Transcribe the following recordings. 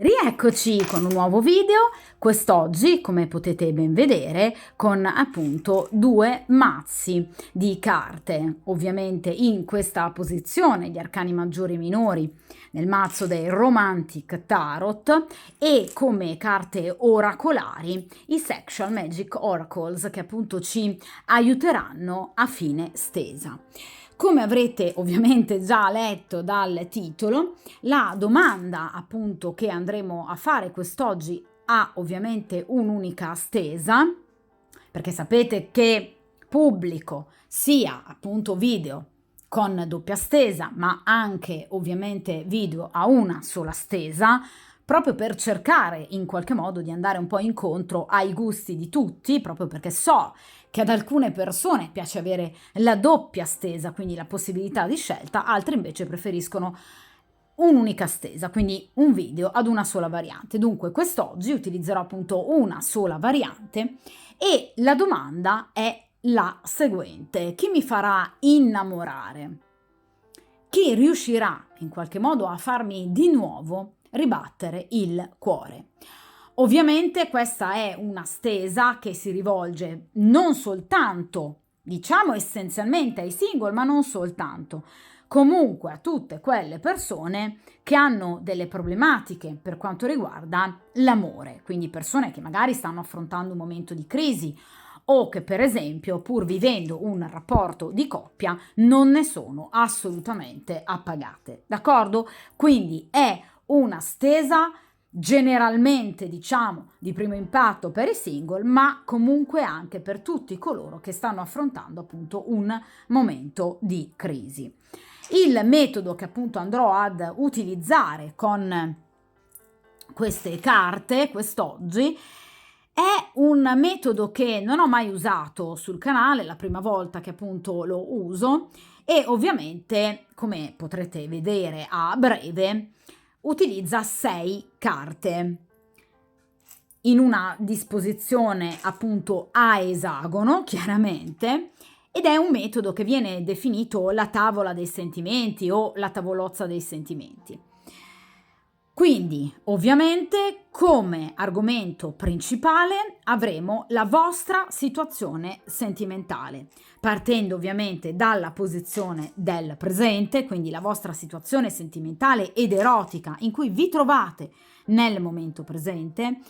Rieccoci con un nuovo video, quest'oggi come potete ben vedere con appunto due mazzi di carte, ovviamente in questa posizione gli arcani maggiori e minori nel mazzo dei Romantic Tarot e come carte oracolari i Sexual Magic Oracles che appunto ci aiuteranno a fine stesa. Come avrete ovviamente già letto dal titolo, la domanda appunto che andremo a fare quest'oggi ha ovviamente un'unica stesa, perché sapete che pubblico sia appunto video con doppia stesa, ma anche ovviamente video a una sola stesa, proprio per cercare in qualche modo di andare un po' incontro ai gusti di tutti, proprio perché so che ad alcune persone piace avere la doppia stesa, quindi la possibilità di scelta, altri invece preferiscono un'unica stesa, quindi un video ad una sola variante. Dunque quest'oggi utilizzerò appunto una sola variante e la domanda è la seguente: chi mi farà innamorare? Chi riuscirà in qualche modo a farmi di nuovo ribattere il cuore? Ovviamente questa è una stesa che si rivolge non soltanto, diciamo essenzialmente ai single, ma non soltanto, comunque a tutte quelle persone che hanno delle problematiche per quanto riguarda l'amore, quindi persone che magari stanno affrontando un momento di crisi o che per esempio pur vivendo un rapporto di coppia non ne sono assolutamente appagate, d'accordo? Quindi è una stesa generalmente diciamo di primo impatto per i single, ma comunque anche per tutti coloro che stanno affrontando appunto un momento di crisi. Il metodo che appunto andrò ad utilizzare con queste carte quest'oggi è un metodo che non ho mai usato sul canale, la prima volta che appunto lo uso, e ovviamente, come potrete vedere a breve, utilizza 6 carte in una disposizione appunto a esagono, chiaramente, ed è un metodo che viene definito la tavola dei sentimenti o la tavolozza dei sentimenti. Quindi, ovviamente, come argomento principale avremo la vostra situazione sentimentale, partendo ovviamente dalla posizione del presente, quindi la vostra situazione sentimentale ed erotica in cui vi trovate nel momento presente,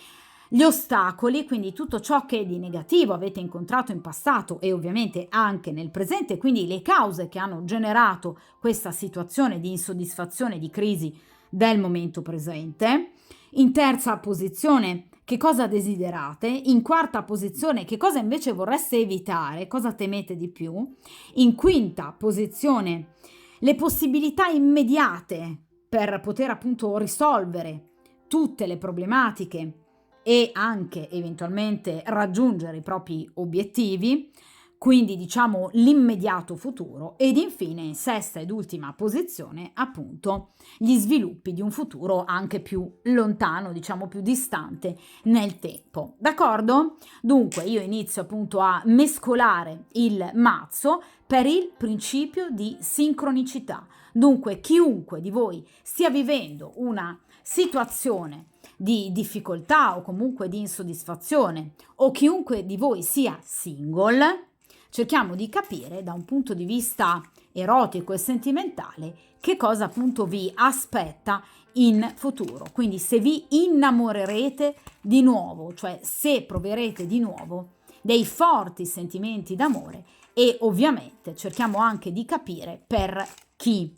gli ostacoli, quindi tutto ciò che di negativo avete incontrato in passato e ovviamente anche nel presente, quindi le cause che hanno generato questa situazione di insoddisfazione, di crisi del momento presente. In terza posizione, che cosa desiderate? In quarta posizione, che cosa invece vorreste evitare? Cosa temete di più? In quinta posizione, le possibilità immediate per poter appunto risolvere tutte le problematiche e anche eventualmente raggiungere i propri obiettivi, quindi diciamo l'immediato futuro, ed infine in sesta ed ultima posizione appunto gli sviluppi di un futuro anche più lontano, diciamo più distante nel tempo. D'accordo? Dunque io inizio appunto a mescolare il mazzo per il principio di sincronicità. Dunque chiunque di voi stia vivendo una situazione di difficoltà o comunque di insoddisfazione, o chiunque di voi sia single, cerchiamo di capire da un punto di vista erotico e sentimentale che cosa appunto vi aspetta in futuro. Quindi se vi innamorerete di nuovo, cioè se proverete di nuovo dei forti sentimenti d'amore, e ovviamente cerchiamo anche di capire per chi.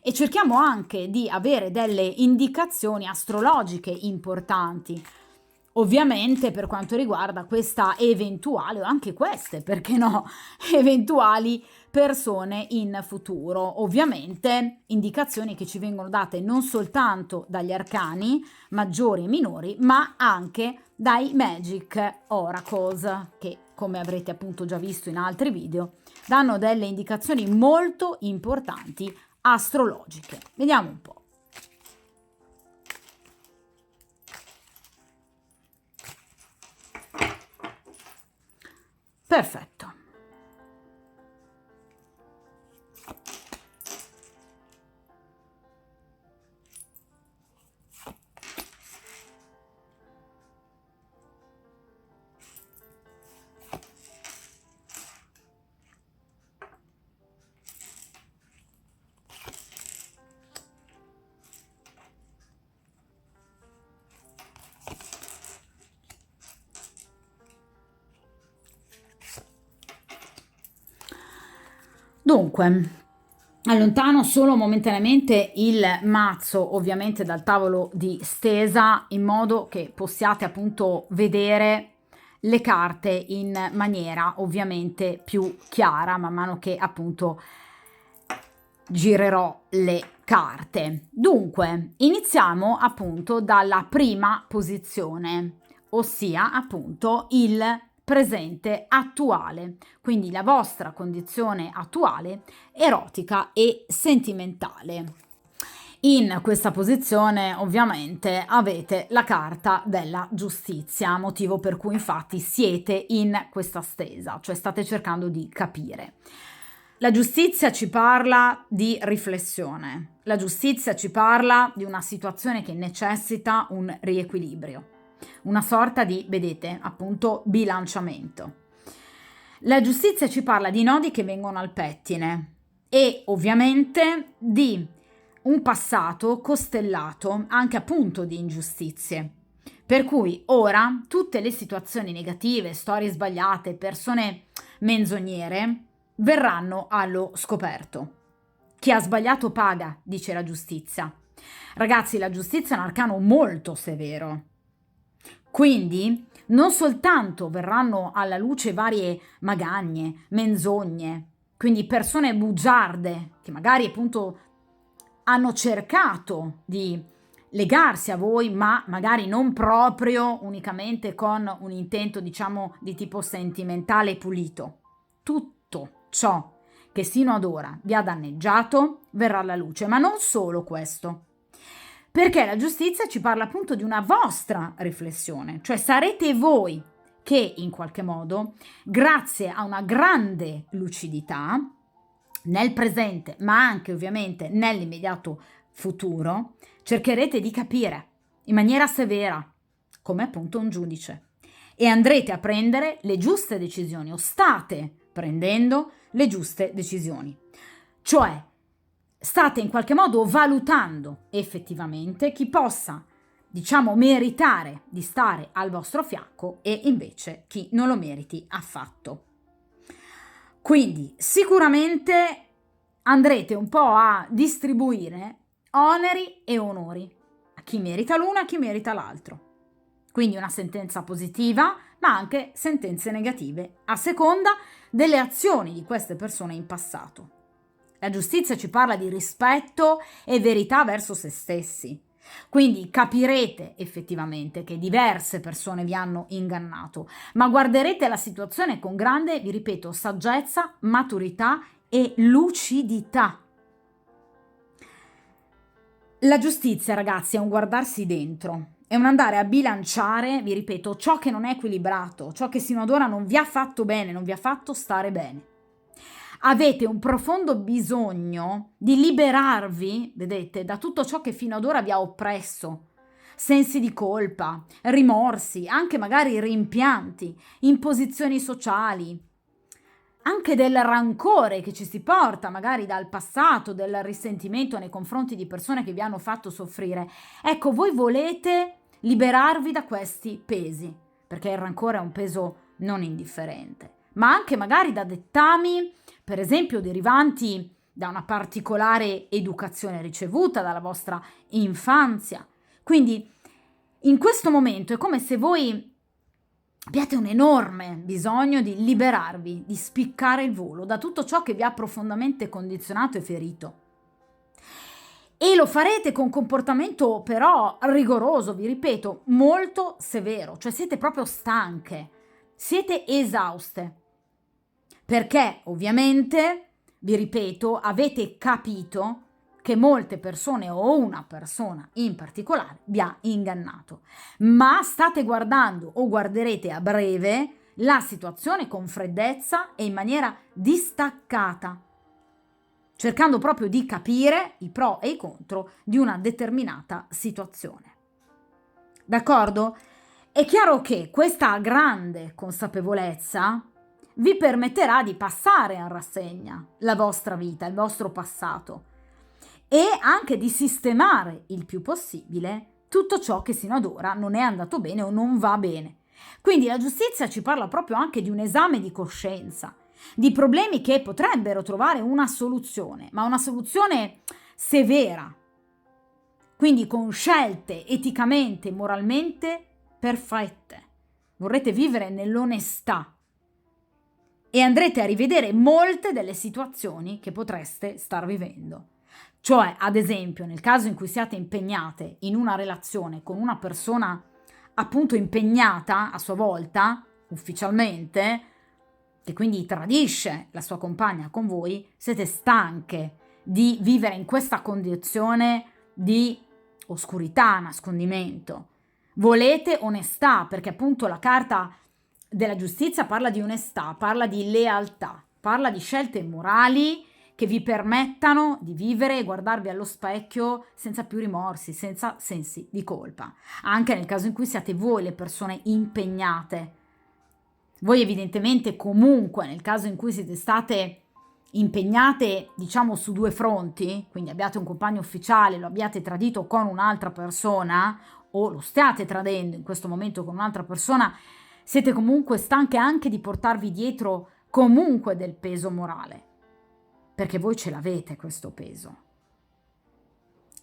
E cerchiamo anche di avere delle indicazioni astrologiche importanti, ovviamente per quanto riguarda questa eventuale, o anche queste, perché no, eventuali persone in futuro. Ovviamente indicazioni che ci vengono date non soltanto dagli arcani maggiori e minori, ma anche dai Magic Oracles, che come avrete appunto già visto in altri video, danno delle indicazioni molto importanti astrologiche. Vediamo un po'. Perfetto. Dunque, allontano solo momentaneamente il mazzo ovviamente dal tavolo di stesa in modo che possiate appunto vedere le carte in maniera ovviamente più chiara man mano che appunto girerò le carte. Dunque, iniziamo appunto dalla prima posizione, ossia appunto il presente attuale, quindi la vostra condizione attuale erotica e sentimentale. In questa posizione ovviamente avete la carta della giustizia, motivo per cui infatti siete in questa stesa, cioè state cercando di capire. La giustizia ci parla di riflessione, la giustizia ci parla di una situazione che necessita un riequilibrio, una sorta di, vedete, appunto bilanciamento. La giustizia ci parla di nodi che vengono al pettine e ovviamente di un passato costellato anche appunto di ingiustizie. Per cui ora tutte le situazioni negative, storie sbagliate, persone menzognere verranno allo scoperto. Chi ha sbagliato paga, dice la giustizia. Ragazzi, la giustizia è un arcano molto severo. Quindi non soltanto verranno alla luce varie magagne, menzogne, quindi persone bugiarde che magari appunto hanno cercato di legarsi a voi, ma magari non proprio unicamente con un intento, diciamo, di tipo sentimentale e pulito. Tutto ciò che sino ad ora vi ha danneggiato verrà alla luce, ma non solo questo. Perché la giustizia ci parla appunto di una vostra riflessione, cioè sarete voi che in qualche modo, grazie a una grande lucidità, nel presente, ma anche ovviamente nell'immediato futuro, cercherete di capire in maniera severa, come appunto un giudice, e andrete a prendere le giuste decisioni, o state prendendo le giuste decisioni. Cioè, state in qualche modo valutando effettivamente chi possa, diciamo, meritare di stare al vostro fianco e invece chi non lo meriti affatto. Quindi sicuramente andrete un po' a distribuire oneri e onori a chi merita l'uno e a chi merita l'altro. Quindi una sentenza positiva, ma anche sentenze negative, a seconda delle azioni di queste persone in passato. La giustizia ci parla di rispetto e verità verso se stessi. Quindi capirete effettivamente che diverse persone vi hanno ingannato, ma guarderete la situazione con grande, vi ripeto, saggezza, maturità e lucidità. La giustizia, ragazzi, è un guardarsi dentro, è un andare a bilanciare, vi ripeto, ciò che non è equilibrato, ciò che sino ad ora non vi ha fatto bene, non vi ha fatto stare bene. Avete un profondo bisogno di liberarvi, vedete, da tutto ciò che fino ad ora vi ha oppresso. Sensi di colpa, rimorsi, anche magari rimpianti, imposizioni sociali, anche del rancore che ci si porta magari dal passato, del risentimento nei confronti di persone che vi hanno fatto soffrire. Ecco, voi volete liberarvi da questi pesi, perché il rancore è un peso non indifferente, ma anche magari da dettami, per esempio, derivanti da una particolare educazione ricevuta dalla vostra infanzia. Quindi in questo momento è come se voi abbiate un enorme bisogno di liberarvi, di spiccare il volo da tutto ciò che vi ha profondamente condizionato e ferito. E lo farete con comportamento però rigoroso, vi ripeto, molto severo, cioè siete proprio stanche, siete esauste. Perché ovviamente, vi ripeto, avete capito che molte persone o una persona in particolare vi ha ingannato, ma state guardando o guarderete a breve la situazione con freddezza e in maniera distaccata, cercando proprio di capire i pro e i contro di una determinata situazione. D'accordo? È chiaro che questa grande consapevolezza vi permetterà di passare in rassegna la vostra vita, il vostro passato e anche di sistemare il più possibile tutto ciò che sino ad ora non è andato bene o non va bene. Quindi la giustizia ci parla proprio anche di un esame di coscienza di problemi che potrebbero trovare una soluzione, ma una soluzione severa, quindi con scelte eticamente, moralmente perfette. Vorrete vivere nell'onestà e andrete a rivedere molte delle situazioni che potreste star vivendo. Cioè, ad esempio, nel caso in cui siate impegnate in una relazione con una persona appunto impegnata a sua volta, ufficialmente, che quindi tradisce la sua compagna con voi, siete stanche di vivere in questa condizione di oscurità, nascondimento. Volete onestà, perché appunto la carta della giustizia parla di onestà, parla di lealtà, parla di scelte morali che vi permettano di vivere e guardarvi allo specchio senza più rimorsi, senza sensi di colpa. Anche nel caso in cui siate voi le persone impegnate. Voi evidentemente comunque nel caso in cui siete state impegnate, diciamo, su due fronti, quindi abbiate un compagno ufficiale, lo abbiate tradito con un'altra persona o lo stiate tradendo in questo momento con un'altra persona, siete comunque stanche anche di portarvi dietro comunque del peso morale, perché voi ce l'avete questo peso.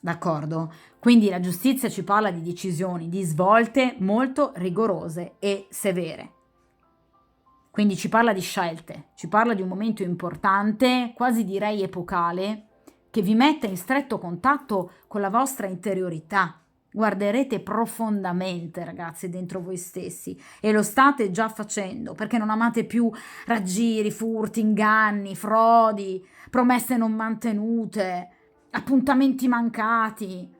D'accordo? Quindi la giustizia ci parla di decisioni, di svolte molto rigorose e severe. Quindi ci parla di scelte, ci parla di un momento importante, quasi direi epocale, che vi mette in stretto contatto con la vostra interiorità. Guarderete profondamente, ragazzi, dentro voi stessi e lo state già facendo perché non amate più raggiri, furti, inganni, frodi, promesse non mantenute, appuntamenti mancati,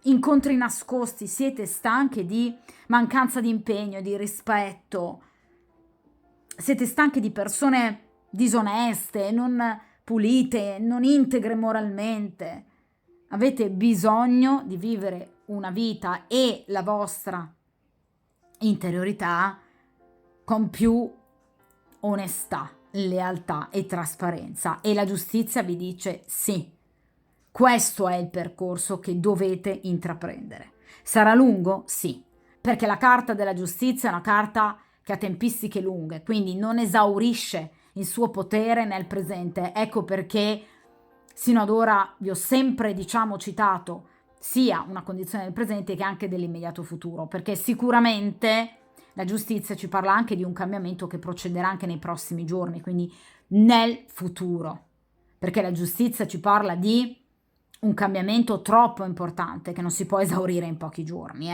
incontri nascosti. Siete stanche di mancanza di impegno, di rispetto. Siete stanche di persone disoneste, non pulite, non integre moralmente. Avete bisogno di vivere una vita e la vostra interiorità con più onestà, lealtà e trasparenza. E la giustizia vi dice sì, questo è il percorso che dovete intraprendere. Sarà lungo? Sì, perché la carta della giustizia è una carta che ha tempistiche lunghe, quindi non esaurisce il suo potere nel presente. Ecco perché sino ad ora vi ho sempre, diciamo, citato sia una condizione del presente che anche dell'immediato futuro, perché sicuramente la giustizia ci parla anche di un cambiamento che procederà anche nei prossimi giorni, quindi nel futuro, perché la giustizia ci parla di un cambiamento troppo importante che non si può esaurire in pochi giorni,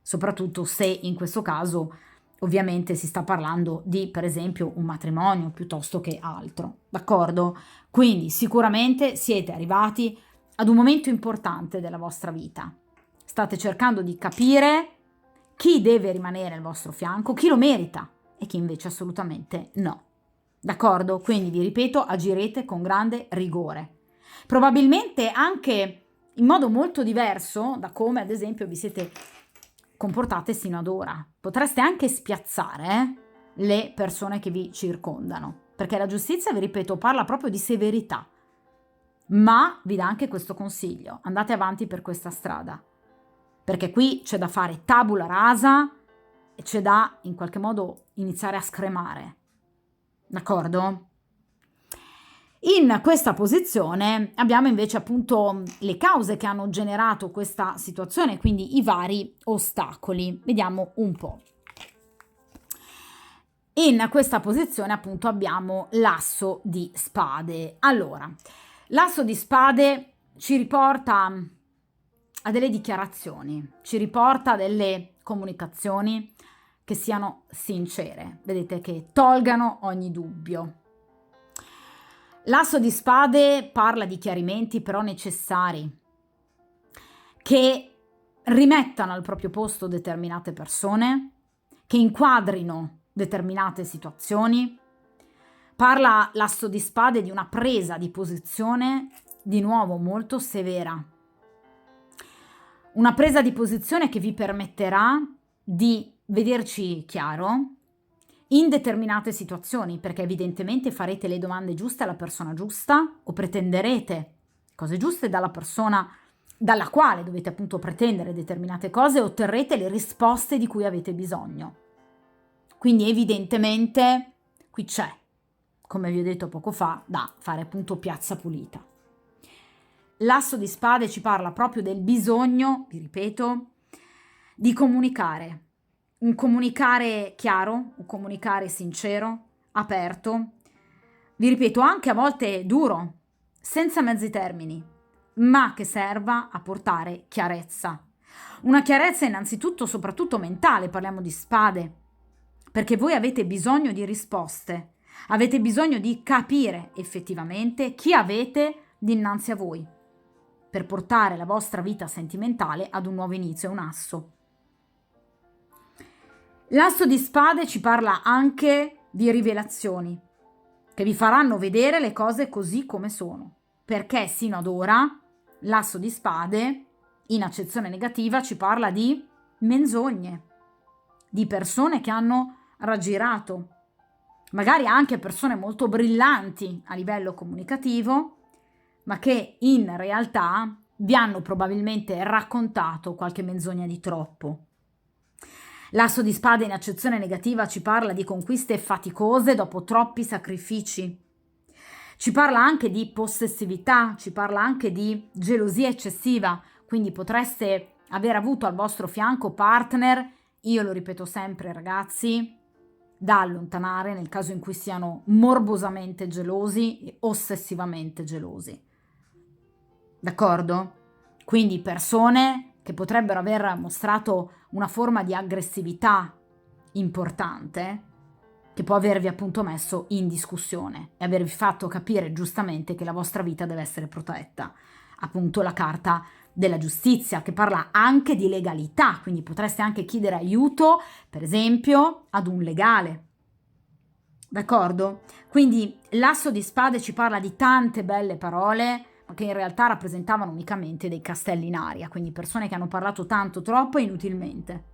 soprattutto se in questo caso ovviamente si sta parlando di, per esempio, un matrimonio piuttosto che altro, d'accordo? Quindi sicuramente siete arrivati ad un momento importante della vostra vita. State cercando di capire chi deve rimanere al vostro fianco, chi lo merita e chi invece assolutamente no. D'accordo? Quindi vi ripeto, agirete con grande rigore. Probabilmente anche in modo molto diverso da come ad esempio vi siete comportate sino ad ora. Potreste anche spiazzare le persone che vi circondano, perché la giustizia, vi ripeto, parla proprio di severità, ma vi dà anche questo consiglio: andate avanti per questa strada, perché qui c'è da fare tabula rasa e c'è da in qualche modo iniziare a scremare, d'accordo? In questa posizione abbiamo invece appunto le cause che hanno generato questa situazione, quindi i vari ostacoli. Vediamo un po'. In questa posizione appunto abbiamo l'asso di spade. Allora, l'asso di spade ci riporta a delle dichiarazioni, ci riporta a delle comunicazioni che siano sincere, vedete, che tolgano ogni dubbio. L'asso di spade parla di chiarimenti però necessari, che rimettano al proprio posto determinate persone, che inquadrino determinate situazioni. Parla l'asso di spade di una presa di posizione di nuovo molto severa. Una presa di posizione che vi permetterà di vederci chiaro in determinate situazioni, perché evidentemente farete le domande giuste alla persona giusta o pretenderete cose giuste dalla persona dalla quale dovete appunto pretendere determinate cose e otterrete le risposte di cui avete bisogno. Quindi evidentemente qui c'è come vi ho detto poco fa, da fare appunto piazza pulita. L'asso di spade ci parla proprio del bisogno, vi ripeto, di comunicare. Un comunicare chiaro, un comunicare sincero, aperto, vi ripeto anche a volte duro, senza mezzi termini, ma che serva a portare chiarezza. Una chiarezza innanzitutto, soprattutto mentale, parliamo di spade, perché voi avete bisogno di risposte, avete bisogno di capire effettivamente chi avete dinanzi a voi, per portare la vostra vita sentimentale ad un nuovo inizio, un asso. L'asso di spade ci parla anche di rivelazioni, che vi faranno vedere le cose così come sono, perché sino ad ora l'asso di spade, in accezione negativa, ci parla di menzogne, di persone che hanno raggirato, magari anche persone molto brillanti a livello comunicativo, ma che in realtà vi hanno probabilmente raccontato qualche menzogna di troppo. L'asso di spade in accezione negativa ci parla di conquiste faticose dopo troppi sacrifici. Ci parla anche di possessività, ci parla anche di gelosia eccessiva, quindi potreste aver avuto al vostro fianco partner, io lo ripeto sempre ragazzi, da allontanare nel caso in cui siano morbosamente gelosi e ossessivamente gelosi. D'accordo? Quindi persone che potrebbero aver mostrato una forma di aggressività importante, che può avervi appunto messo in discussione e avervi fatto capire giustamente che la vostra vita deve essere protetta. Appunto la carta della giustizia, che parla anche di legalità, quindi potreste anche chiedere aiuto, per esempio, ad un legale. D'accordo? Quindi l'asso di spade ci parla di tante belle parole, ma che in realtà rappresentavano unicamente dei castelli in aria, quindi persone che hanno parlato tanto, troppo e inutilmente.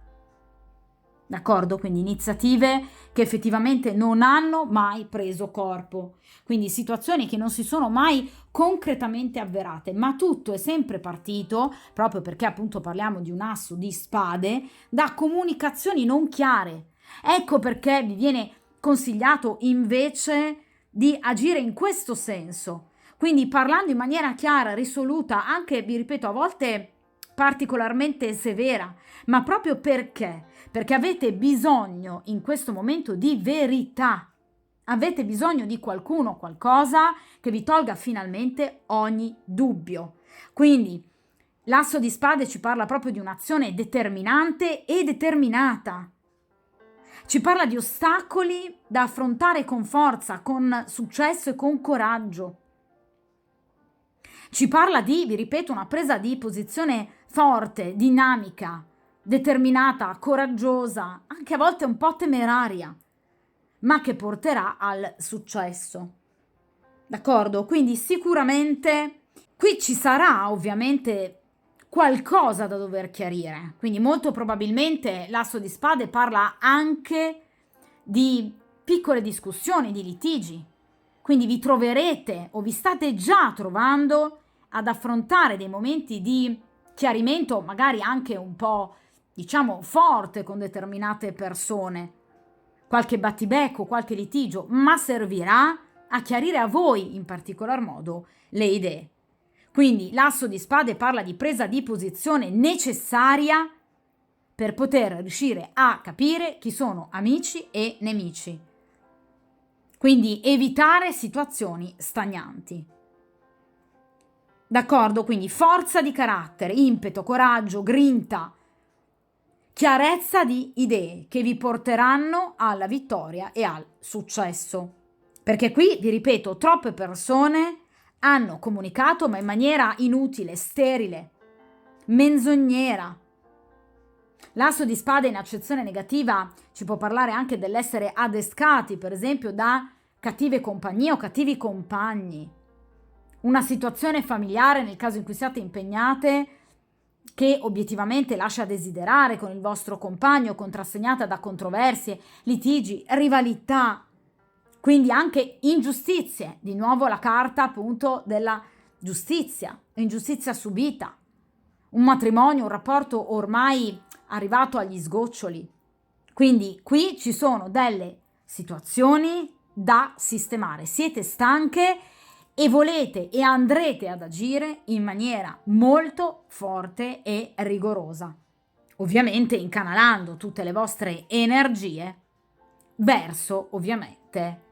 D'accordo? Quindi iniziative che effettivamente non hanno mai preso corpo, quindi situazioni che non si sono mai concretamente avverate, ma tutto è sempre partito, proprio perché appunto parliamo di un asso di spade, da comunicazioni non chiare. Ecco perché vi viene consigliato invece di agire in questo senso, quindi parlando in maniera chiara, risoluta, anche, vi ripeto, a volte particolarmente severa, ma proprio perché? Perché avete bisogno in questo momento di verità, avete bisogno di qualcuno, qualcosa che vi tolga finalmente ogni dubbio. Quindi l'asso di spade ci parla proprio di un'azione determinante e determinata. Ci parla di ostacoli da affrontare con forza, con successo e con coraggio. Ci parla di, vi ripeto, una presa di posizione forte, dinamica, determinata, coraggiosa, anche a volte un po' temeraria, ma che porterà al successo. D'accordo? Quindi sicuramente qui ci sarà ovviamente qualcosa da dover chiarire, quindi molto probabilmente l'asso di spade parla anche di piccole discussioni, di litigi, quindi vi troverete o vi state già trovando ad affrontare dei momenti di chiarimento magari anche un po', diciamo, forte con determinate persone, qualche battibecco, qualche litigio, ma servirà a chiarire a voi in particolar modo le idee. Quindi l'asso di spade parla di presa di posizione necessaria per poter riuscire a capire chi sono amici e nemici. Quindi evitare situazioni stagnanti. D'accordo? Quindi forza di carattere, impeto, coraggio, grinta, chiarezza di idee che vi porteranno alla vittoria e al successo. Perché qui, vi ripeto, troppe persone hanno comunicato ma in maniera inutile, sterile, menzognera. L'asso di spade in accezione negativa ci può parlare anche dell'essere adescati, per esempio, da cattive compagnie o cattivi compagni. Una situazione familiare, nel caso in cui siate impegnate, che obiettivamente lascia desiderare con il vostro compagno, contrassegnata da controversie, litigi, rivalità, quindi anche ingiustizie. Di nuovo la carta appunto della giustizia, ingiustizia subita, un matrimonio, un rapporto ormai arrivato agli sgoccioli. Quindi qui ci sono delle situazioni da sistemare, siete stanche e volete e andrete ad agire in maniera molto forte e rigorosa, ovviamente incanalando tutte le vostre energie verso, ovviamente,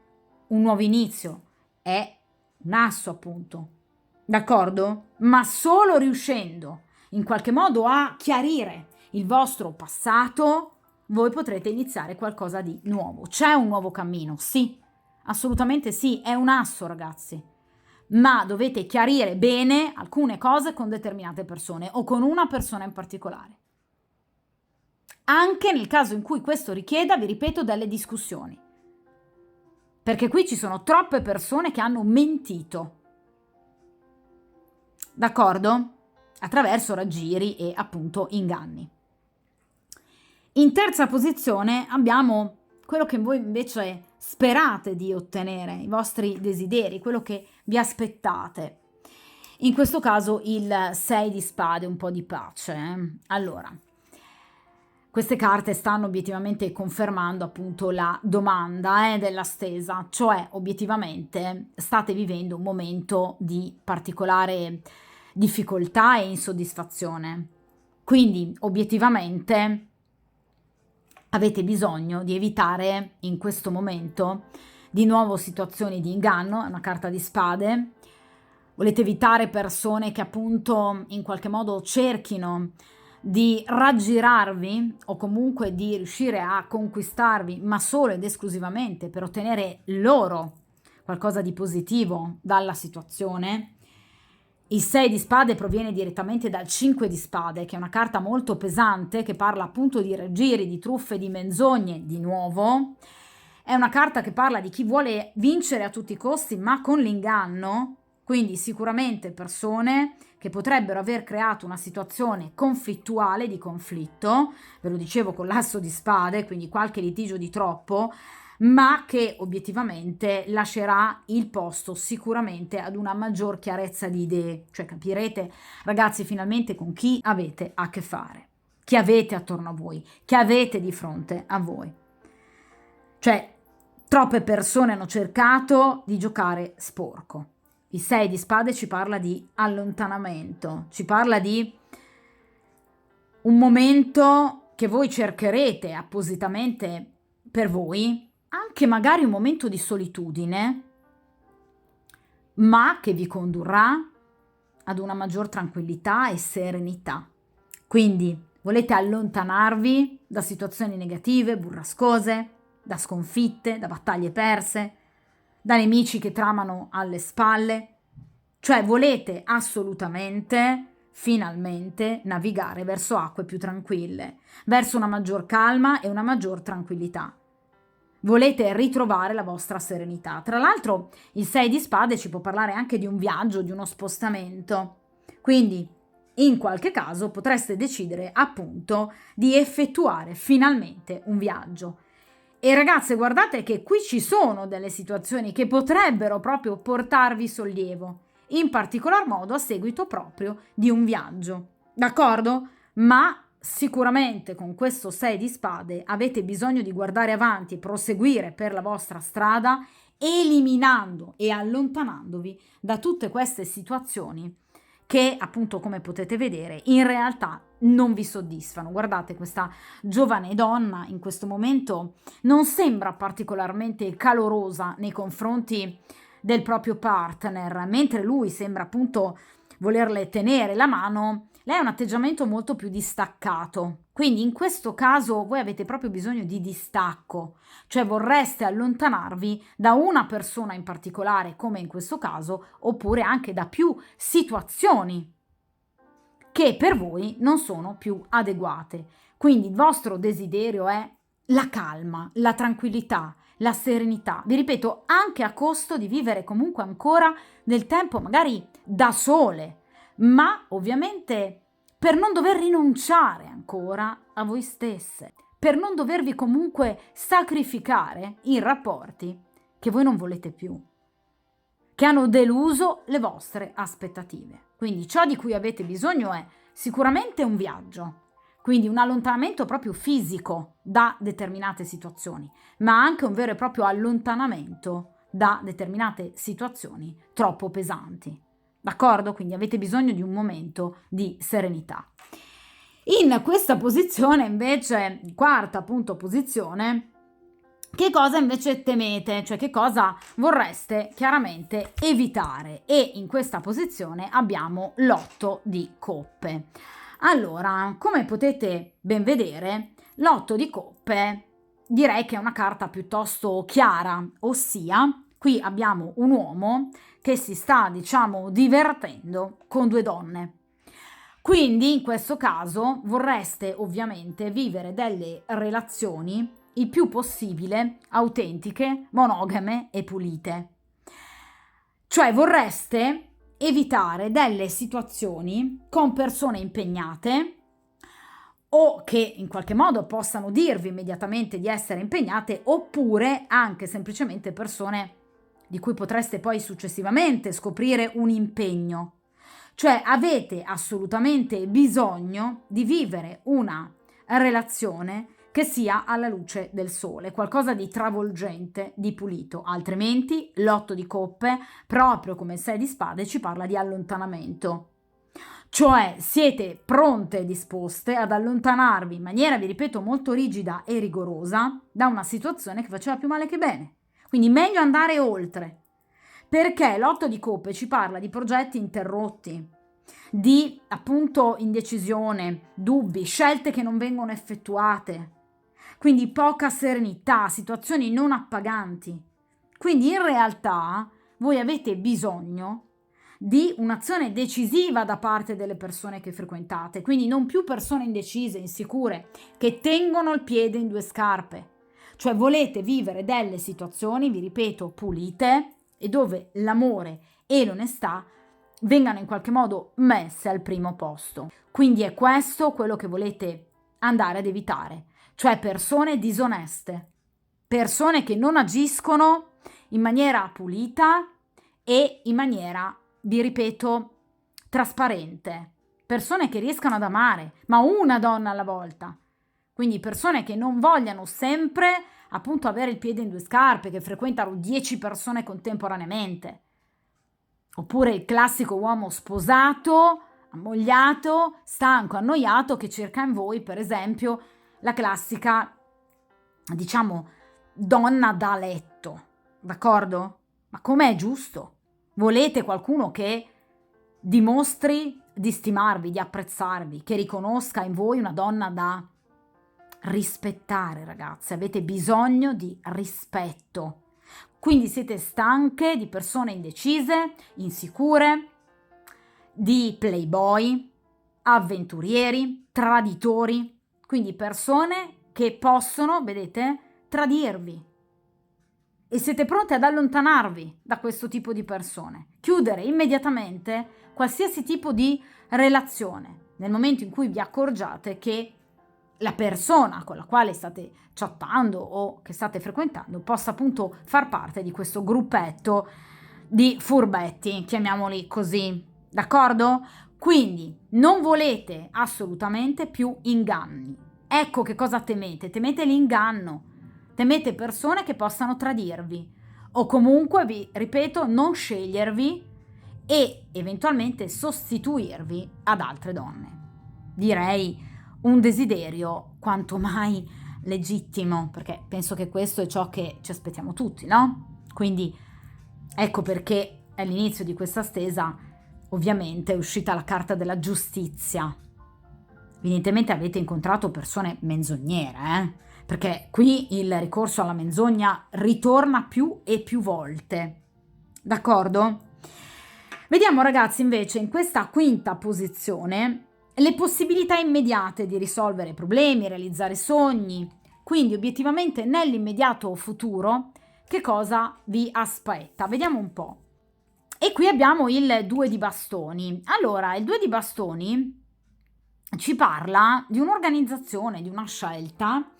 un nuovo inizio. È un asso, appunto, d'accordo? Ma solo riuscendo in qualche modo a chiarire il vostro passato, voi potrete iniziare qualcosa di nuovo. C'è un nuovo cammino, sì, assolutamente sì, è un asso, ragazzi, ma dovete chiarire bene alcune cose con determinate persone o con una persona in particolare. Anche nel caso in cui questo richieda, vi ripeto, delle discussioni. Perché qui ci sono troppe persone che hanno mentito. D'accordo? Attraverso raggiri e appunto inganni. In terza posizione abbiamo quello che voi invece sperate di ottenere, i vostri desideri, quello che vi aspettate. In questo caso il 6 di spade, un po' di pace. Allora, queste carte stanno obiettivamente confermando appunto la domanda della stesa, cioè obiettivamente state vivendo un momento di particolare difficoltà e insoddisfazione. Quindi obiettivamente avete bisogno di evitare in questo momento di nuovo situazioni di inganno, è una carta di spade. Volete evitare persone che appunto in qualche modo cerchino di raggirarvi o comunque di riuscire a conquistarvi, ma solo ed esclusivamente per ottenere loro qualcosa di positivo dalla situazione. Il 6 di spade proviene direttamente dal 5 di spade, che è una carta molto pesante, che parla appunto di raggiri, di truffe, di menzogne, di nuovo. È una carta che parla di chi vuole vincere a tutti i costi, ma con l'inganno, quindi sicuramente persone che potrebbero aver creato una situazione conflittuale, di conflitto, ve lo dicevo con l'asso di spade, quindi qualche litigio di troppo, ma che obiettivamente lascerà il posto sicuramente ad una maggior chiarezza di idee, cioè capirete, ragazzi, finalmente con chi avete a che fare, chi avete attorno a voi, chi avete di fronte a voi. Cioè, troppe persone hanno cercato di giocare sporco. Il 6 di spade ci parla di allontanamento, ci parla di un momento che voi cercherete appositamente per voi, anche magari un momento di solitudine, ma che vi condurrà ad una maggior tranquillità e serenità. Quindi volete allontanarvi da situazioni negative, burrascose, da sconfitte, da battaglie perse, da nemici che tramano alle spalle, cioè volete assolutamente, finalmente, navigare verso acque più tranquille, verso una maggior calma e una maggior tranquillità. Volete ritrovare la vostra serenità. Tra l'altro il 6 di spade ci può parlare anche di un viaggio, di uno spostamento. Quindi in qualche caso potreste decidere appunto di effettuare finalmente un viaggio. E ragazze, guardate che qui ci sono delle situazioni che potrebbero proprio portarvi sollievo, in particolar modo a seguito proprio di un viaggio. D'accordo? Ma sicuramente con questo 6 di spade avete bisogno di guardare avanti e proseguire per la vostra strada, eliminando e allontanandovi da tutte queste situazioni che appunto, come potete vedere, in realtà non vi soddisfano. Guardate, questa giovane donna in questo momento non sembra particolarmente calorosa nei confronti del proprio partner, mentre lui sembra appunto volerle tenere la mano. Lei ha un atteggiamento molto più distaccato, quindi in questo caso voi avete proprio bisogno di distacco, cioè vorreste allontanarvi da una persona in particolare, come in questo caso, oppure anche da più situazioni che per voi non sono più adeguate. Quindi il vostro desiderio è la calma, la tranquillità, la serenità. Vi ripeto, anche a costo di vivere comunque ancora nel tempo magari da sole, ma ovviamente per non dover rinunciare ancora a voi stesse, per non dovervi comunque sacrificare in rapporti che voi non volete più, che hanno deluso le vostre aspettative. Quindi ciò di cui avete bisogno è sicuramente un viaggio, quindi un allontanamento proprio fisico da determinate situazioni, ma anche un vero e proprio allontanamento da determinate situazioni troppo pesanti. D'accordo? Quindi avete bisogno di un momento di serenità. In questa posizione invece, quarta appunto posizione, che cosa invece temete? Cioè che cosa vorreste chiaramente evitare? E in questa posizione abbiamo l'8 di coppe. Allora, come potete ben vedere, l'8 di coppe direi che è una carta piuttosto chiara, ossia qui abbiamo un uomo che si sta, diciamo, divertendo con due donne. Quindi in questo caso vorreste ovviamente vivere delle relazioni il più possibile autentiche, monogame e pulite. Cioè vorreste evitare delle situazioni con persone impegnate o che in qualche modo possano dirvi immediatamente di essere impegnate, oppure anche semplicemente persone di cui potreste poi successivamente scoprire un impegno. Cioè avete assolutamente bisogno di vivere una relazione che sia alla luce del sole, qualcosa di travolgente, di pulito, altrimenti l'8 di coppe, proprio come il 6 di spade, ci parla di allontanamento. Cioè siete pronte e disposte ad allontanarvi in maniera, vi ripeto, molto rigida e rigorosa da una situazione che faceva più male che bene. Quindi meglio andare oltre, perché l'8 di coppe ci parla di progetti interrotti, di appunto indecisione, dubbi, scelte che non vengono effettuate, quindi poca serenità, situazioni non appaganti. Quindi in realtà voi avete bisogno di un'azione decisiva da parte delle persone che frequentate, quindi non più persone indecise, insicure, che tengono il piede in due scarpe. Cioè volete vivere delle situazioni, vi ripeto, pulite e dove l'amore e l'onestà vengano in qualche modo messe al primo posto. Quindi è questo quello che volete andare ad evitare, cioè persone disoneste, persone che non agiscono in maniera pulita e in maniera, vi ripeto, trasparente, persone che riescano ad amare, ma una donna alla volta. Quindi persone che non vogliano sempre appunto avere il piede in due scarpe, che frequentano 10 persone contemporaneamente. Oppure il classico uomo sposato, ammogliato, stanco, annoiato, che cerca in voi, per esempio, la classica, diciamo, donna da letto, d'accordo? Ma com'è giusto? Volete qualcuno che dimostri di stimarvi, di apprezzarvi, che riconosca in voi una donna da rispettare, ragazze. Avete bisogno di rispetto. Quindi siete stanche di persone indecise, insicure, di playboy, avventurieri, traditori, quindi persone che possono, vedete, tradirvi. E siete pronte ad allontanarvi da questo tipo di persone, chiudere immediatamente qualsiasi tipo di relazione nel momento in cui vi accorgiate che la persona con la quale state chattando o che state frequentando possa appunto far parte di questo gruppetto di furbetti, chiamiamoli così, d'accordo? Quindi non volete assolutamente più inganni. Ecco che cosa temete, temete l'inganno, temete persone che possano tradirvi o comunque, vi ripeto, non scegliervi e eventualmente sostituirvi ad altre donne. Direi un desiderio quanto mai legittimo, perché penso che questo è ciò che ci aspettiamo tutti, no? Quindi ecco perché all'inizio di questa stesa ovviamente è uscita la carta della giustizia. Evidentemente avete incontrato persone menzognere, perché qui il ricorso alla menzogna ritorna più e più volte, d'accordo? Vediamo ragazzi invece in questa quinta posizione le possibilità immediate di risolvere problemi, realizzare sogni, quindi obiettivamente nell'immediato futuro che cosa vi aspetta? Vediamo un po'. E qui abbiamo il 2 di bastoni. Allora, il 2 di bastoni ci parla di un'organizzazione, di una scelta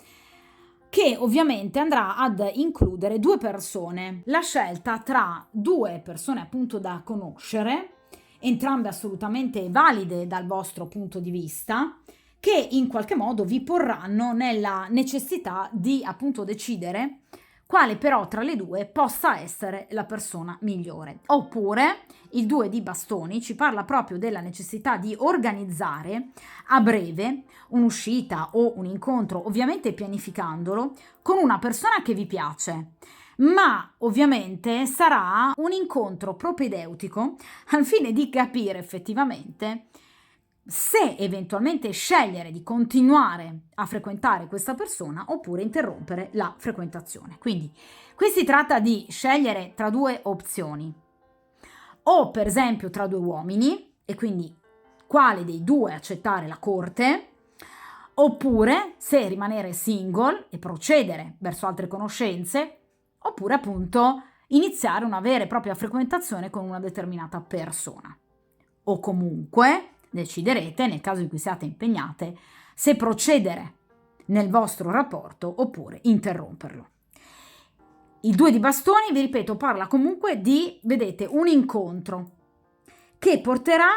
che ovviamente andrà ad includere due persone. La scelta tra due persone appunto da conoscere, entrambe assolutamente valide dal vostro punto di vista, che in qualche modo vi porranno nella necessità di appunto decidere quale però tra le due possa essere la persona migliore. Oppure il 2 di bastoni ci parla proprio della necessità di organizzare a breve un'uscita o un incontro, ovviamente pianificandolo, con una persona che vi piace, ma ovviamente sarà un incontro propedeutico al fine di capire effettivamente se eventualmente scegliere di continuare a frequentare questa persona oppure interrompere la frequentazione. Quindi qui si tratta di scegliere tra due opzioni, o per esempio tra due uomini, e quindi quale dei due accettare la corte, oppure se rimanere single e procedere verso altre conoscenze, oppure appunto iniziare una vera e propria frequentazione con una determinata persona. O comunque deciderete, nel caso in cui siate impegnate, se procedere nel vostro rapporto oppure interromperlo. Il 2 di bastoni, vi ripeto, parla comunque di, vedete, un incontro che porterà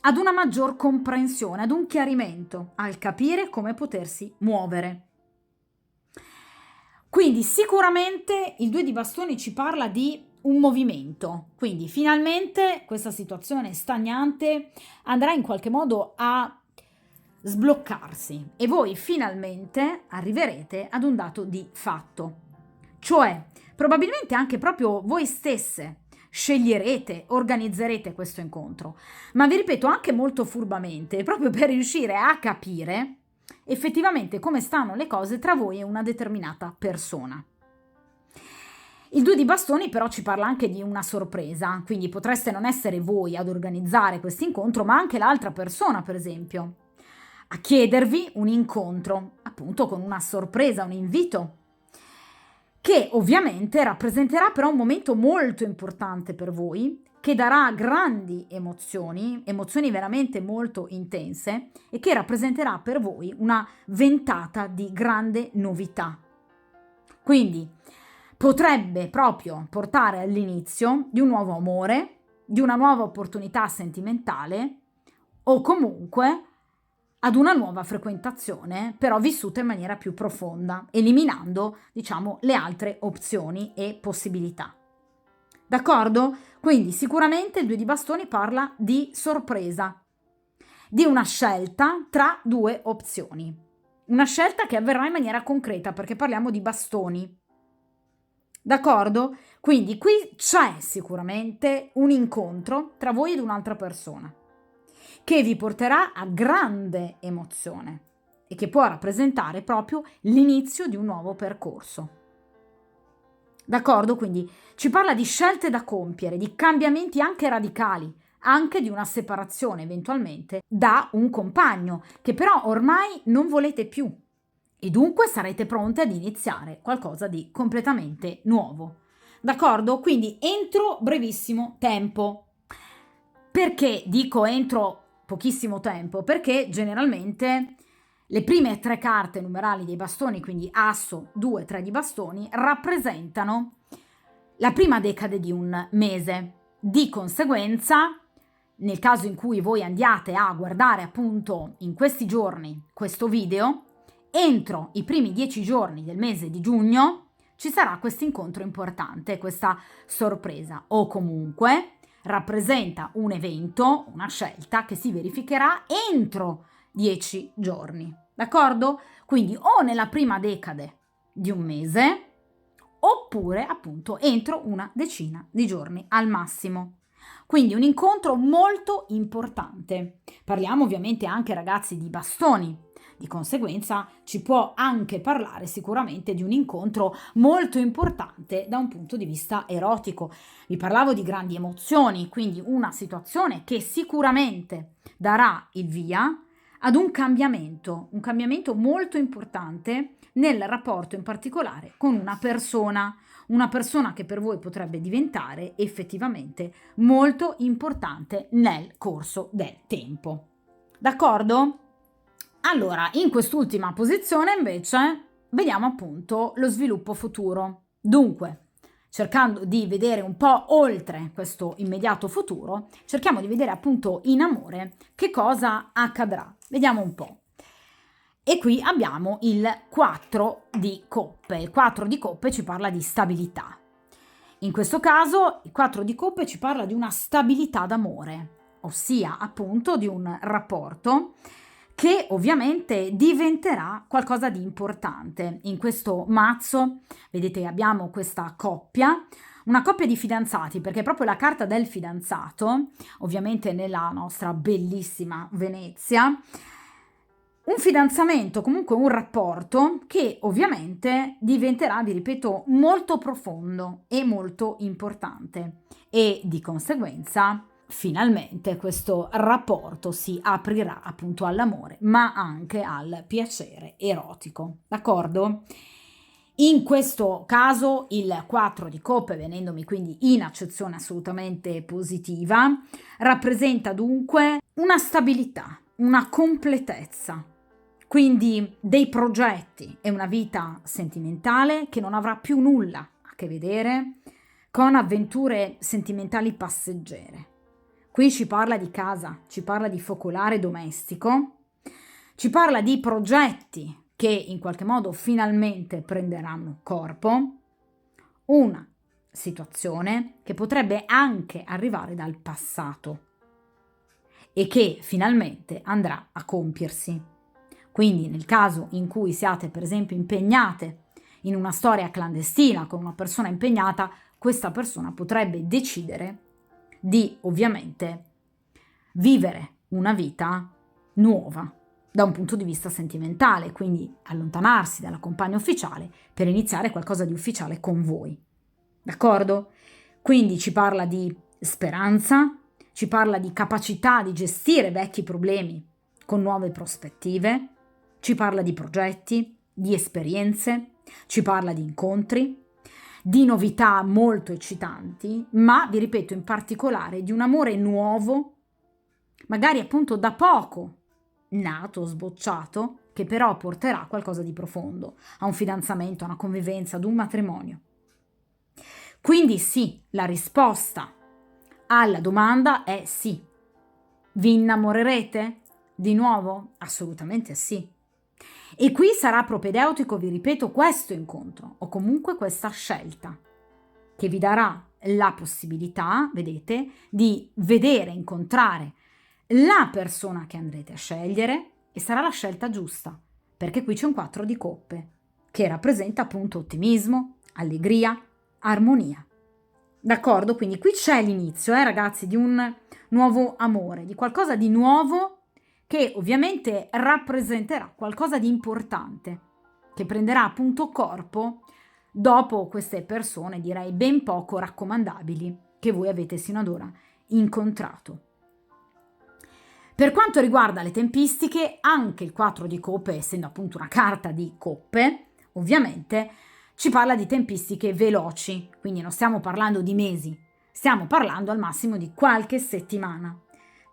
ad una maggior comprensione, ad un chiarimento, al capire come potersi muovere. Quindi sicuramente il 2 di bastoni ci parla di un movimento, quindi finalmente questa situazione stagnante andrà in qualche modo a sbloccarsi e voi finalmente arriverete ad un dato di fatto, cioè probabilmente anche proprio voi stesse sceglierete, organizzerete questo incontro, ma vi ripeto anche molto furbamente, proprio per riuscire a capire effettivamente come stanno le cose tra voi e una determinata persona. Il 2 di bastoni però ci parla anche di una sorpresa, quindi potreste non essere voi ad organizzare questo incontro, ma anche l'altra persona, per esempio, a chiedervi un incontro, appunto con una sorpresa, un invito, che ovviamente rappresenterà però un momento molto importante per voi, che darà grandi emozioni veramente molto intense e che rappresenterà per voi una ventata di grande novità. Quindi potrebbe proprio portare all'inizio di un nuovo amore, di una nuova opportunità sentimentale o comunque ad una nuova frequentazione, però vissuta in maniera più profonda, eliminando, diciamo, le altre opzioni e possibilità. D'accordo? Quindi sicuramente il 2 di bastoni parla di sorpresa, di una scelta tra due opzioni. Una scelta che avverrà in maniera concreta, perché parliamo di bastoni. D'accordo? Quindi qui c'è sicuramente un incontro tra voi ed un'altra persona che vi porterà a grande emozione e che può rappresentare proprio l'inizio di un nuovo percorso. D'accordo? Quindi ci parla di scelte da compiere, di cambiamenti anche radicali, anche di una separazione eventualmente da un compagno che però ormai non volete più e dunque sarete pronte ad iniziare qualcosa di completamente nuovo. D'accordo? Quindi entro brevissimo tempo. Perché dico entro pochissimo tempo? Perché generalmente le prime 3 carte numerali dei bastoni, quindi asso, 2, 3 di bastoni, rappresentano la prima decade di un mese. Di conseguenza, nel caso in cui voi andiate a guardare appunto in questi giorni questo video, entro i primi 10 giorni del mese di giugno ci sarà questo incontro importante, questa sorpresa, o comunque rappresenta un evento, una scelta che si verificherà entro 10 giorni, d'accordo? Quindi o nella prima decade di un mese oppure appunto entro una decina di giorni al massimo. Quindi un incontro molto importante. Parliamo ovviamente anche, ragazzi, di bastoni. Di conseguenza ci può anche parlare sicuramente di un incontro molto importante da un punto di vista erotico. Vi parlavo di grandi emozioni, quindi una situazione che sicuramente darà il via ad un cambiamento molto importante nel rapporto in particolare con una persona che per voi potrebbe diventare effettivamente molto importante nel corso del tempo. D'accordo? Allora, in quest'ultima posizione invece vediamo appunto lo sviluppo futuro. Dunque, cercando di vedere un po' oltre questo immediato futuro, cerchiamo di vedere appunto in amore che cosa accadrà. Vediamo un po'. E qui abbiamo il 4 di coppe. Il 4 di coppe ci parla di stabilità. In questo caso il 4 di coppe ci parla di una stabilità d'amore, ossia appunto di un rapporto che ovviamente diventerà qualcosa di importante. In questo mazzo, vedete, abbiamo questa coppia, una coppia di fidanzati, perché è proprio la carta del fidanzato, ovviamente nella nostra bellissima Venezia, un fidanzamento, comunque un rapporto che ovviamente diventerà, vi ripeto, molto profondo e molto importante e di conseguenza finalmente questo rapporto si aprirà appunto all'amore, ma anche al piacere erotico, d'accordo? In questo caso il 4 di coppe, venendomi quindi in accezione assolutamente positiva, rappresenta dunque una stabilità, una completezza, quindi dei progetti e una vita sentimentale che non avrà più nulla a che vedere con avventure sentimentali passeggere. Qui ci parla di casa, ci parla di focolare domestico, ci parla di progetti che in qualche modo finalmente prenderanno corpo, una situazione che potrebbe anche arrivare dal passato e che finalmente andrà a compiersi. Quindi nel caso in cui siate per esempio impegnate in una storia clandestina con una persona impegnata, questa persona potrebbe decidere di ovviamente vivere una vita nuova da un punto di vista sentimentale, quindi allontanarsi dalla compagna ufficiale per iniziare qualcosa di ufficiale con voi. D'accordo? Quindi ci parla di speranza, ci parla di capacità di gestire vecchi problemi con nuove prospettive, ci parla di progetti, di esperienze, ci parla di incontri, di novità molto eccitanti, ma vi ripeto in particolare di un amore nuovo, magari appunto da poco nato, sbocciato, che però porterà a qualcosa di profondo, a un fidanzamento, a una convivenza, ad un matrimonio. Quindi sì, la risposta alla domanda è sì. Vi innamorerete di nuovo? Assolutamente sì. E qui sarà propedeutico, vi ripeto, questo incontro o comunque questa scelta che vi darà la possibilità, vedete, di vedere, incontrare la persona che andrete a scegliere e sarà la scelta giusta, perché qui c'è un 4 di coppe che rappresenta appunto ottimismo, allegria, armonia. D'accordo? Quindi qui c'è l'inizio, ragazzi, di un nuovo amore, di qualcosa di nuovo che ovviamente rappresenterà qualcosa di importante, che prenderà appunto corpo dopo queste persone, direi ben poco raccomandabili, che voi avete sino ad ora incontrato. Per quanto riguarda le tempistiche, anche il 4 di coppe, essendo appunto una carta di coppe, ovviamente ci parla di tempistiche veloci, quindi non stiamo parlando di mesi, stiamo parlando al massimo di qualche settimana.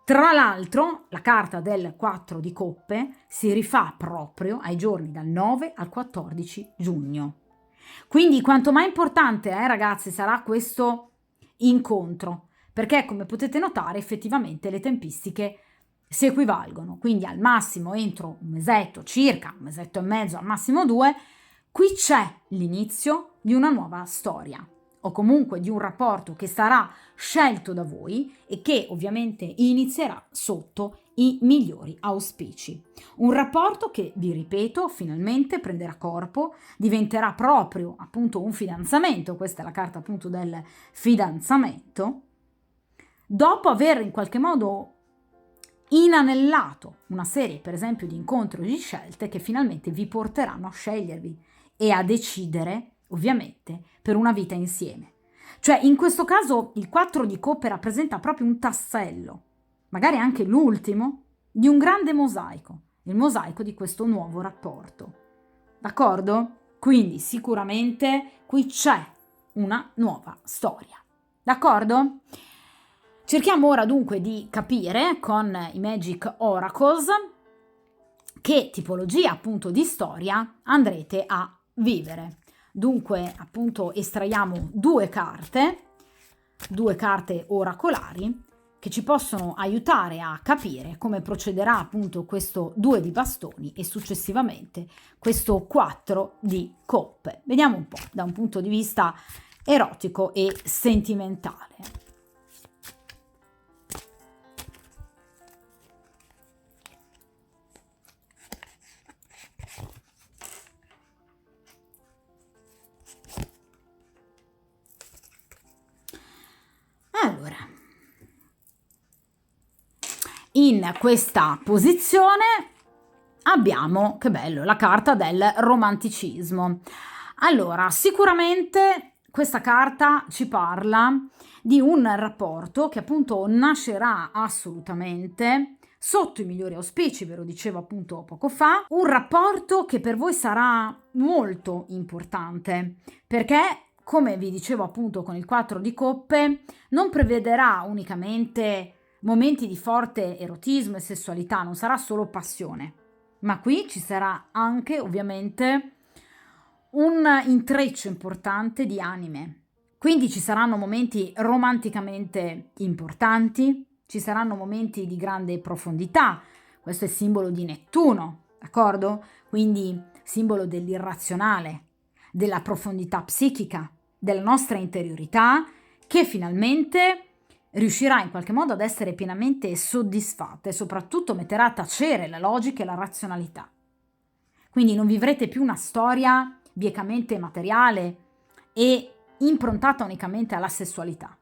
Tra l'altro, la carta del 4 di coppe si rifà proprio ai giorni dal 9 al 14 giugno. Quindi quanto mai importante, ragazzi, sarà questo incontro, perché come potete notare effettivamente le tempistiche si equivalgono, quindi al massimo entro un mesetto circa, un mesetto e mezzo, al massimo 2, qui c'è l'inizio di una nuova storia o comunque di un rapporto che sarà scelto da voi e che ovviamente inizierà sotto i migliori auspici. Un rapporto che, vi ripeto, finalmente prenderà corpo, diventerà proprio appunto un fidanzamento, questa è la carta appunto del fidanzamento, dopo aver in qualche modo inanellato una serie per esempio di incontri o di scelte che finalmente vi porteranno a scegliervi e a decidere ovviamente per una vita insieme. Cioè in questo caso il 4 di coppe rappresenta proprio un tassello, magari anche l'ultimo, di un grande mosaico, il mosaico di questo nuovo rapporto. D'accordo? Quindi sicuramente qui c'è una nuova storia. D'accordo? Cerchiamo ora dunque di capire con i Magic Oracles che tipologia appunto di storia andrete a vivere. Dunque appunto estraiamo due carte oracolari che ci possono aiutare a capire come procederà appunto questo 2 di bastoni e successivamente questo 4 di coppe. Vediamo un po' da un punto di vista erotico e sentimentale. Allora, in questa posizione abbiamo, che bello, la carta del romanticismo. Allora, sicuramente questa carta ci parla di un rapporto che appunto nascerà assolutamente sotto i migliori auspici, ve lo dicevo appunto poco fa, un rapporto che per voi sarà molto importante, perché come vi dicevo appunto con il 4 di coppe, non prevederà unicamente momenti di forte erotismo e sessualità, non sarà solo passione, ma qui ci sarà anche ovviamente un intreccio importante di anime. Quindi ci saranno momenti romanticamente importanti, ci saranno momenti di grande profondità, questo è simbolo di Nettuno, d'accordo? Quindi simbolo dell'irrazionale, della profondità psichica, della nostra interiorità, che finalmente riuscirà in qualche modo ad essere pienamente soddisfatta e soprattutto metterà a tacere la logica e la razionalità. Quindi non vivrete più una storia biecamente materiale e improntata unicamente alla sessualità.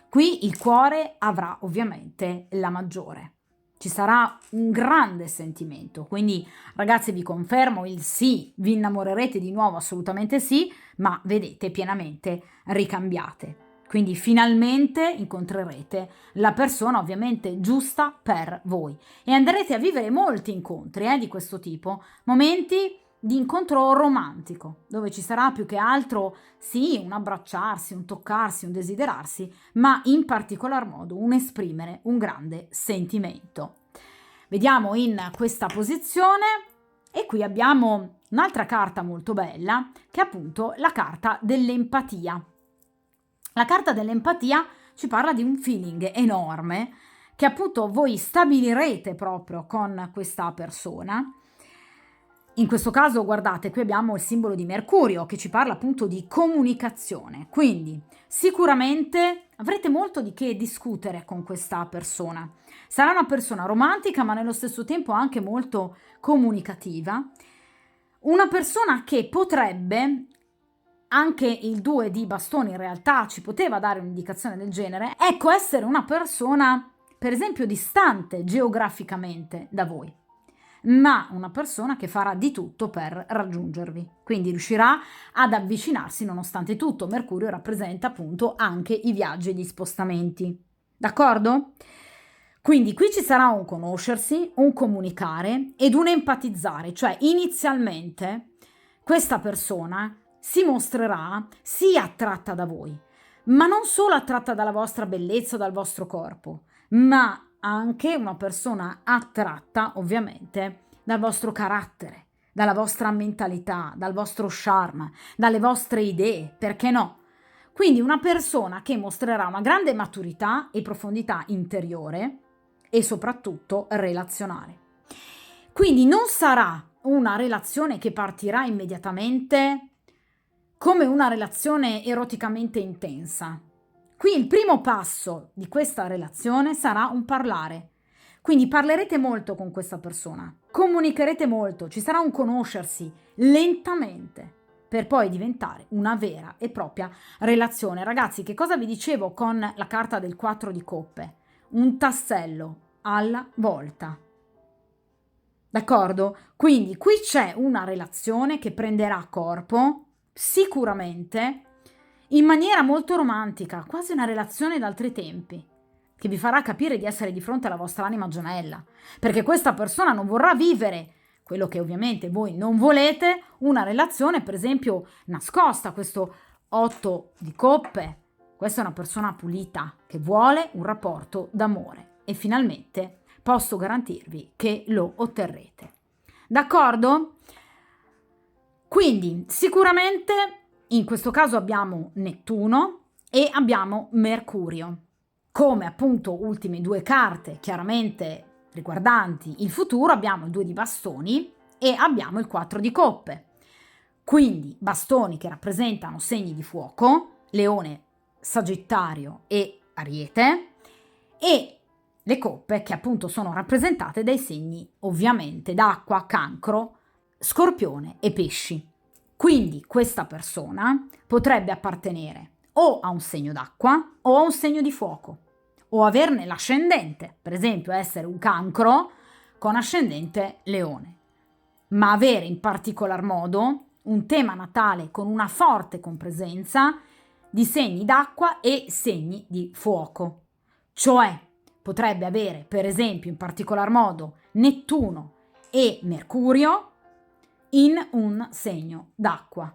Qui il cuore avrà ovviamente la maggiore. Ci sarà un grande sentimento, quindi ragazzi vi confermo il sì, vi innamorerete di nuovo, assolutamente sì, ma vedete pienamente ricambiate. Quindi finalmente incontrerete la persona ovviamente giusta per voi e andrete a vivere molti incontri di questo tipo, momenti di incontro romantico, dove ci sarà più che altro sì un abbracciarsi, un toccarsi, un desiderarsi, ma in particolar modo un esprimere un grande sentimento. Vediamo in questa posizione e qui abbiamo un'altra carta molto bella che è appunto la carta dell'empatia. La carta dell'empatia ci parla di un feeling enorme che appunto voi stabilirete proprio con questa persona. In questo caso, guardate, qui abbiamo il simbolo di Mercurio che ci parla appunto di comunicazione, quindi sicuramente avrete molto di che discutere con questa persona. Sarà una persona romantica ma nello stesso tempo anche molto comunicativa, una persona che potrebbe, anche il 2 di bastoni in realtà ci poteva dare un'indicazione del genere, ecco, essere una persona per esempio distante geograficamente da voi, ma una persona che farà di tutto per raggiungervi, quindi riuscirà ad avvicinarsi nonostante tutto. Mercurio rappresenta appunto anche i viaggi e gli spostamenti, d'accordo? Quindi qui ci sarà un conoscersi, un comunicare ed un empatizzare, cioè inizialmente questa persona si mostrerà sì attratta da voi, ma non solo attratta dalla vostra bellezza o dal vostro corpo, ma anche una persona attratta ovviamente dal vostro carattere, dalla vostra mentalità, dal vostro charme, dalle vostre idee, perché no? Quindi una persona che mostrerà una grande maturità e profondità interiore e soprattutto relazionale. Quindi non sarà una relazione che partirà immediatamente come una relazione eroticamente intensa. Qui il primo passo di questa relazione sarà un parlare. Quindi parlerete molto con questa persona, comunicherete molto, ci sarà un conoscersi lentamente per poi diventare una vera e propria relazione. Ragazzi, che cosa vi dicevo con la carta del 4 di coppe? Un tassello alla volta. D'accordo? Quindi qui c'è una relazione che prenderà corpo sicuramente in maniera molto romantica, quasi una relazione d'altri tempi, che vi farà capire di essere di fronte alla vostra anima gemella, perché questa persona non vorrà vivere quello che ovviamente voi non volete, una relazione per esempio nascosta, questo 8 di coppe. Questa è una persona pulita che vuole un rapporto d'amore e finalmente posso garantirvi che lo otterrete. D'accordo? Quindi sicuramente in questo caso abbiamo Nettuno e abbiamo Mercurio. Come appunto ultime due carte chiaramente riguardanti il futuro abbiamo il 2 di bastoni e abbiamo il 4 di coppe. Quindi bastoni che rappresentano segni di fuoco, Leone, Sagittario e Ariete, e le coppe che appunto sono rappresentate dai segni ovviamente d'acqua, Cancro, Scorpione e Pesci. Quindi questa persona potrebbe appartenere o a un segno d'acqua o a un segno di fuoco, o averne l'ascendente, per esempio essere un Cancro con ascendente Leone, ma avere in particolar modo un tema natale con una forte compresenza di segni d'acqua e segni di fuoco, cioè potrebbe avere per esempio in particolar modo Nettuno e Mercurio in un segno d'acqua,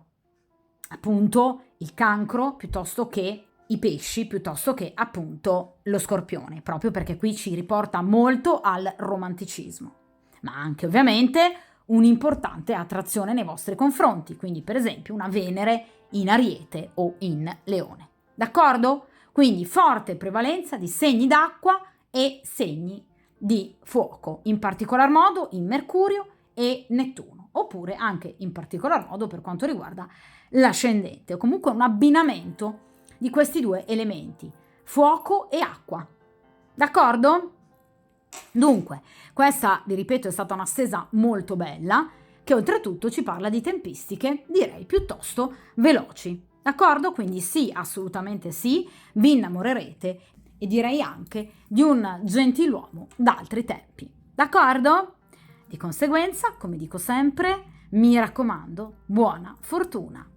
appunto il Cancro piuttosto che i Pesci, piuttosto che appunto lo Scorpione, proprio perché qui ci riporta molto al romanticismo, ma anche ovviamente un'importante attrazione nei vostri confronti, quindi per esempio una Venere in Ariete o in Leone. D'accordo? Quindi forte prevalenza di segni d'acqua e segni di fuoco, in particolar modo in Mercurio e Nettuno, oppure anche in particolar modo per quanto riguarda l'ascendente, o comunque un abbinamento di questi due elementi, fuoco e acqua. D'accordo? Dunque, questa, vi ripeto, è stata una stesa molto bella, che oltretutto ci parla di tempistiche, direi, piuttosto veloci. D'accordo? Quindi sì, assolutamente sì, vi innamorerete e direi anche di un gentiluomo d'altri tempi. D'accordo? Di conseguenza, come dico sempre, mi raccomando, buona fortuna!